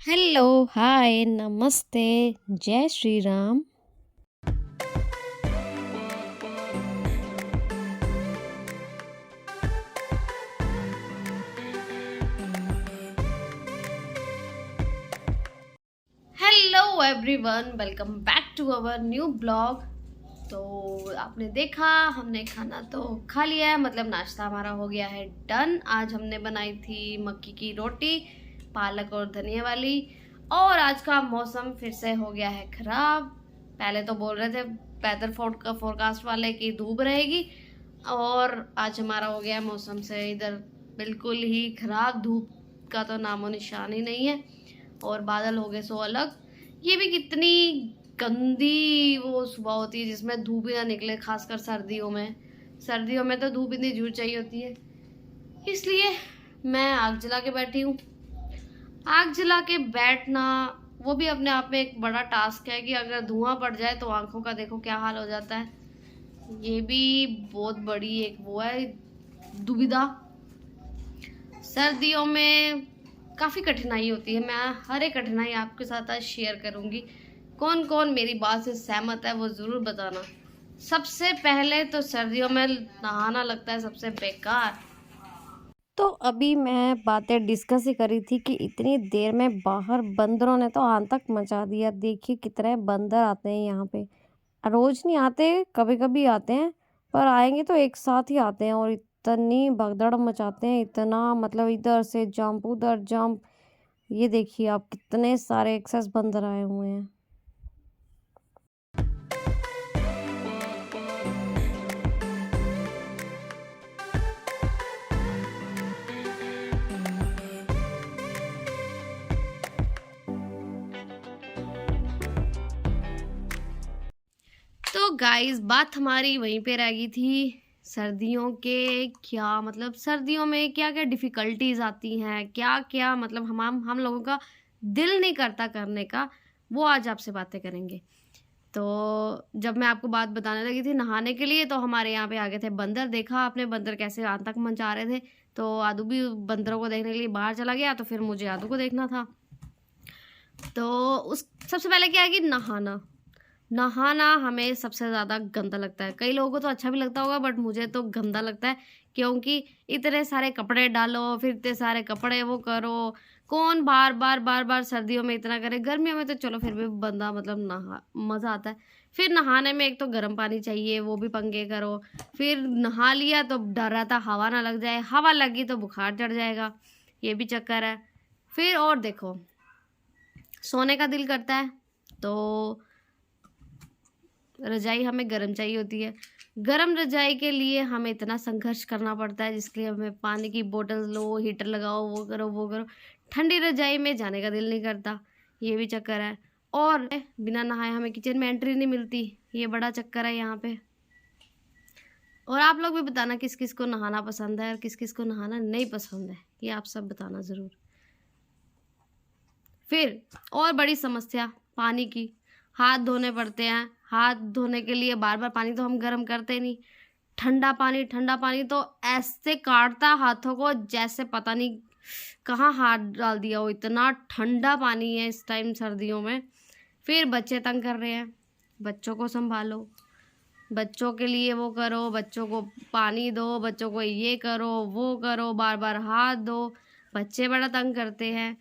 Hello, hi, नमस्ते, जय Shri Ram. Hello everyone, welcome back to our new blog. तो आपने देखा हमने खाना तो खा लिया है, मतलब नाश्ता हमारा हो गया है डन। आज हमने बनाई थी मक्की की रोटी, पालक और धनिया वाली। और आज का मौसम फिर से हो गया है खराब। पहले तो बोल रहे थे वेदर फोरकास्ट वाले की धूप रहेगी, और आज हमारा हो गया है मौसम से इधर बिल्कुल ही खराब। धूप का तो नामो निशान ही नहीं है, और बादल हो गए सो अलग। ये भी कितनी गंदी वो सुबह होती है जिसमें धूप ही ना निकले, खासकर सर्दियों में तो धूप इतनी जरूर चाहिए होती है। इसलिए मैं आग जला के बैठी हूँ। आग जला के बैठना वो भी अपने आप में एक बड़ा टास्क है कि अगर धुआं पड़ जाए तो आंखों का देखो क्या हाल हो जाता है। ये भी बहुत बड़ी एक वो है दुविधा। सर्दियों में काफ़ी कठिनाई होती है। मैं हर एक कठिनाई आपके साथ आज शेयर करूंगी। कौन कौन मेरी बात से सहमत है वो ज़रूर बताना। सबसे पहले तो सर्दियों में नहाना लगता है सबसे बेकार। तो अभी मैं बातें डिस्कस ही करी थी कि इतनी देर में बाहर बंदरों ने तो आतंक मचा दिया। देखिए कितने बंदर आते हैं यहाँ पे। रोज नहीं आते, कभी कभी आते हैं, पर आएंगे तो एक साथ ही आते हैं और इतनी भगदड़ मचाते हैं। इतना मतलब इधर से जंप उधर जंप। ये देखिए आप कितने सारे एक्सेस बंदर आए हुए हैं। तो गाइस बात हमारी वहीं पे रह गई थी। सर्दियों के क्या मतलब, सर्दियों में क्या क्या डिफ़िकल्टीज आती हैं, क्या क्या मतलब हम लोगों का दिल नहीं करता करने का, वो आज आपसे बातें करेंगे। तो जब मैं आपको बात बताने लगी थी नहाने के लिए, तो हमारे यहाँ पे आ गए थे बंदर। देखा आपने बंदर कैसे आतंक मचा रहे थे। तो आदू भी बंदरों को देखने के लिए बाहर चला गया, तो फिर मुझे आदू को देखना था। तो उस सबसे पहले क्या है कि नहाना नहाना हमें सबसे ज़्यादा गंदा लगता है। कई लोगों को तो अच्छा भी लगता होगा, बट मुझे तो गंदा लगता है। क्योंकि इतने सारे कपड़े डालो, फिर इतने सारे कपड़े वो करो। कौन बार बार बार बार सर्दियों में इतना करे। गर्मियों में तो चलो फिर भी बंदा मतलब नहा मज़ा आता है। फिर नहाने में एक तो गर्म पानी चाहिए, वो भी पंगे करो। फिर नहा लिया तो डर रहता हवा ना लग जाए, हवा लगी तो बुखार चढ़ जाएगा, ये भी चक्कर है। फिर और देखो, सोने का दिल करता है तो रजाई हमें गर्म चाहिए होती है। गर्म रजाई के लिए हमें इतना संघर्ष करना पड़ता है, जिसके लिए हमें पानी की बोतल लो, हीटर लगाओ, वो करो वो करो। ठंडी रजाई में जाने का दिल नहीं करता, ये भी चक्कर है। और बिना नहाए हमें किचन में एंट्री नहीं मिलती, ये बड़ा चक्कर है यहाँ पे। और आप लोग भी बताना किस किस को नहाना पसंद है और किस किस को नहाना नहीं पसंद है, ये आप सब बताना ज़रूर। फिर और बड़ी समस्या पानी की, हाथ धोने पड़ते हैं। हाथ धोने के लिए बार बार पानी तो हम गर्म करते नहीं। ठंडा पानी तो ऐसे काटता हाथों को जैसे पता नहीं कहाँ हाथ डाल दिया हो। इतना ठंडा पानी है इस टाइम सर्दियों में। फिर बच्चे तंग कर रहे हैं, बच्चों को संभालो, बच्चों के लिए वो करो, बच्चों को पानी दो, बच्चों को ये करो वो करो, बार बार हाथ दो। बच्चे बड़ा तंग करते हैं।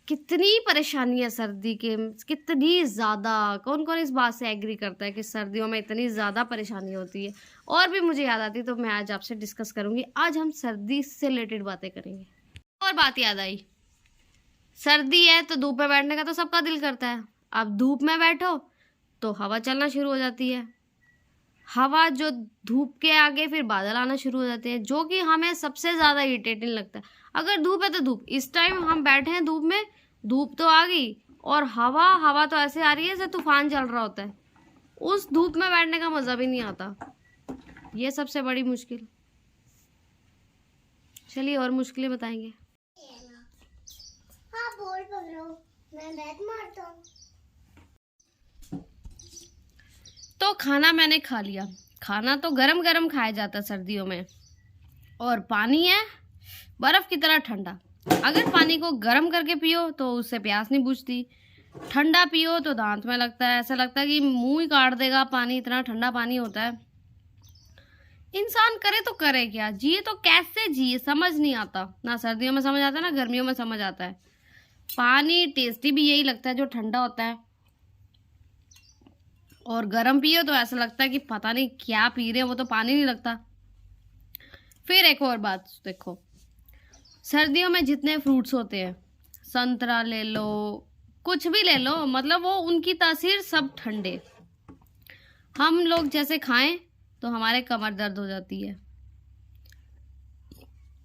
कितनी परेशानी है सर्दी के, कितनी ज़्यादा। कौन कौन इस बात से एग्री करता है कि सर्दियों में इतनी ज़्यादा परेशानी होती है। और भी मुझे याद आती तो मैं आज आपसे डिस्कस करूंगी। आज हम सर्दी से रिलेटेड बातें करेंगे। और बात याद आई, सर्दी है तो धूप में बैठने का तो सबका दिल करता है। अब धूप में बैठो तो हवा चलना शुरू हो जाती है। हवा जो धूप के आगे फिर बादल आना शुरू हो जाते हैं, जो कि हमें सबसे ज़्यादा इरिटेटिंग लगता है। अगर धूप है तो धूप, इस टाइम हम बैठे हैं धूप में, धूप तो आ गई और हवा हवा तो ऐसे आ रही है जैसे तूफान चल रहा होता है। उस धूप में बैठने का मज़ा भी नहीं आता। ये सबसे बड़ी मुश्किल। चलिए और मुश्किलें बताएंगे। हाँ बोल पकड़ो, मैं बैट मारता हूँ। तो खाना मैंने खा लिया। खाना तो गरम गरम खाया जाता सर्दियों में, और पानी है बर्फ़ की तरह ठंडा। अगर पानी को गर्म करके पियो तो उससे प्यास नहीं बुझती, ठंडा पियो तो दांत में लगता है, ऐसा लगता है कि मुंह ही काट देगा पानी, इतना ठंडा पानी होता है। इंसान करे तो करे क्या, जिए तो कैसे जिए, समझ नहीं आता। ना सर्दियों में समझ आता है ना गर्मियों में समझ आता है। पानी टेस्टी भी यही लगता है जो ठंडा होता है, और गर्म पियो तो ऐसा लगता है कि पता नहीं क्या पी रहे हैं, वो तो पानी नहीं लगता। फिर एक और बात देखो, सर्दियों में जितने फ्रूट्स होते हैं, संतरा ले लो, कुछ भी ले लो, मतलब वो उनकी तासीर सब ठंडे। हम लोग जैसे खाएं तो हमारे कमर दर्द हो जाती है,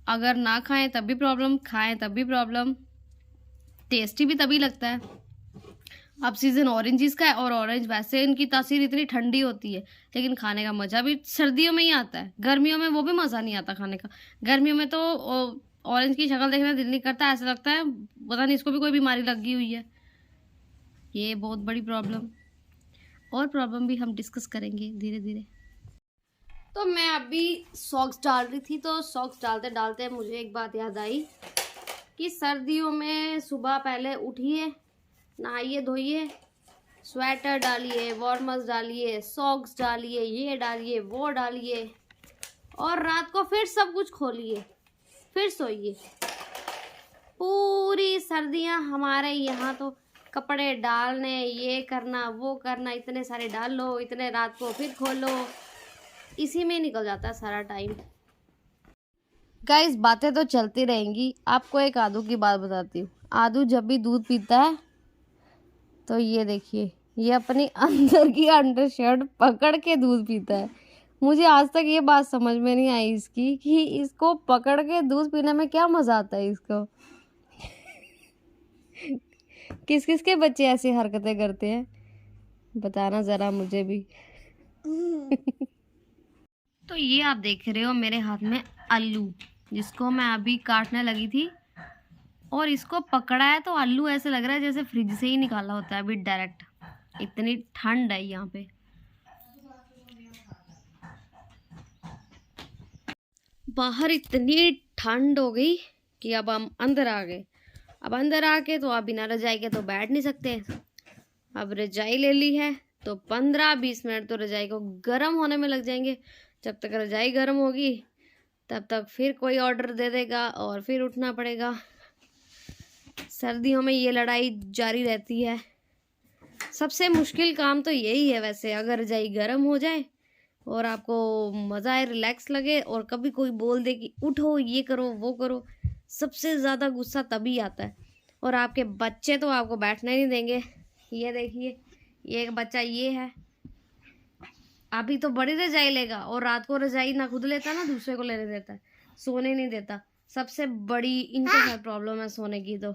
अगर ना खाएं तब भी प्रॉब्लम, खाएं तब भी प्रॉब्लम। टेस्टी भी तभी लगता है। अब सीजन ऑरेंजेस का है, और ऑरेंज वैसे इनकी तासीर इतनी ठंडी होती है, लेकिन खाने का मज़ा भी सर्दियों में ही आता है। गर्मियों में वो भी मज़ा नहीं आता खाने का। गर्मियों में तो ऑरेंज की शक्ल देखने दिल नहीं करता, ऐसा लगता है पता नहीं इसको भी कोई बीमारी लगी हुई है। ये बहुत बड़ी प्रॉब्लम, और प्रॉब्लम भी हम डिस्कस करेंगे धीरे धीरे। तो मैं अभी सॉक्स डाल रही थी, तो सॉक्स डालते डालते मुझे एक बात याद आई कि सर्दियों में सुबह पहले उठिए, नहाइए धोइए, स्वेटर डालिए, वार्मर्स डालिए, सॉक्स डालिए, ये डालिए वो डालिए, और रात को फिर सब कुछ खोलिए, फिर सोइए। पूरी सर्दियां हमारे यहाँ तो कपड़े डालने, ये करना वो करना, इतने सारे डाल लो, इतने रात को फिर खोलो, इसी में निकल जाता है सारा टाइम। गाइस बातें तो चलती रहेंगी, आपको एक आदू की बात बताती हूँ। आदू जब भी दूध पीता है तो ये देखिए, ये अपनी अंदर की अंडर शर्ट पकड़ के दूध पीता है। मुझे आज तक ये बात समझ में नहीं आई इसकी कि इसको पकड़ के दूध पीने में क्या मज़ा आता है इसको। किस किस के बच्चे ऐसी हरकतें करते हैं, बताना ज़रा मुझे भी। तो ये आप देख रहे हो मेरे हाथ में आलू, जिसको मैं अभी काटने लगी थी, और इसको पकड़ा है तो आलू ऐसे लग रहा है जैसे फ्रिज से ही निकाला होता है अभी डायरेक्ट। इतनी ठंड है यहाँ पे। बाहर इतनी ठंड हो गई कि अब हम अंदर आ गए। अब अंदर आके तो आप बिना रजाई के तो बैठ नहीं सकते। अब रजाई ले ली है तो 15-20 मिनट तो रजाई को गर्म होने में लग जाएंगे। जब तक रजाई गर्म होगी तब तक फिर कोई ऑर्डर दे देगा और फिर उठना पड़ेगा। सर्दियों में ये लड़ाई जारी रहती है। सबसे मुश्किल काम तो यही है वैसे, अगर रजाई गर्म हो जाए और आपको मज़ा आए, रिलैक्स लगे, और कभी कोई बोल दे कि उठो ये करो वो करो, सबसे ज़्यादा गुस्सा तभी आता है। और आपके बच्चे तो आपको बैठने नहीं देंगे। ये देखिए, ये एक बच्चा ये है, अभी तो बड़ी रजाई लेगा और रात को रजाई ना खुद लेता ना दूसरे को लेने देता है, सोने नहीं देता। सबसे बड़ी इनके साथ प्रॉब्लम है सोने की। तो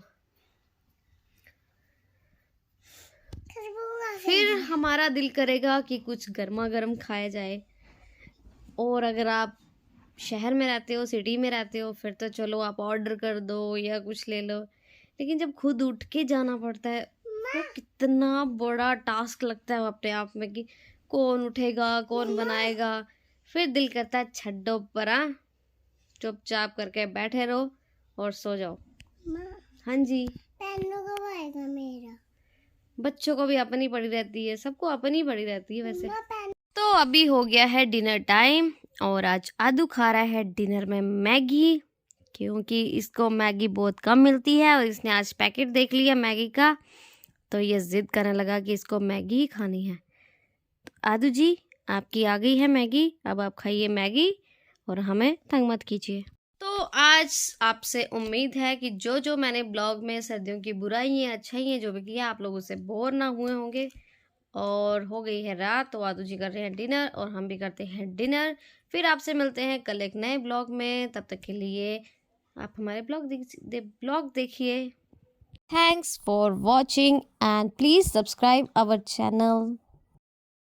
फिर हमारा दिल करेगा कि कुछ गर्मा गर्म खाया जाए। और अगर आप शहर में रहते हो, सिटी में रहते हो, फिर तो चलो आप ऑर्डर कर दो या कुछ ले लो, लेकिन जब खुद उठ के जाना पड़ता है वो कितना बड़ा टास्क लगता है अपने आप में कि कौन उठेगा, कौन बनाएगा। फिर दिल करता है छड्डो परा, चुपचाप करके बैठे रहो और सो जाओ। हाँ जी, कब आएगा मेरा? बच्चों को भी अपनी पड़ी रहती है, सबको अपनी पड़ी रहती है वैसे। तो अभी हो गया है डिनर टाइम, और आज आदू खा रहा है डिनर में मैगी, क्योंकि इसको मैगी बहुत कम मिलती है और इसने आज पैकेट देख लिया मैगी का, तो ये जिद करने लगा कि इसको मैगी ही खानी है। तो आदू जी, आपकी आ गई है मैगी, अब आप खाइए मैगी और हमें तंग मत कीजिए। तो आज आपसे उम्मीद है कि जो जो मैंने ब्लॉग में सर्दियों की बुराइयाँ अच्छाइयाँ जो भी किया, आप लोग उससे बोर ना हुए होंगे। और हो गई है रात, तो आदू जी कर रहे हैं डिनर और हम भी करते हैं डिनर। फिर आपसे मिलते हैं कल एक नए ब्लॉग में, तब तक के लिए आप हमारे ब्लॉग देखिए। Thanks for watching and please subscribe our channel.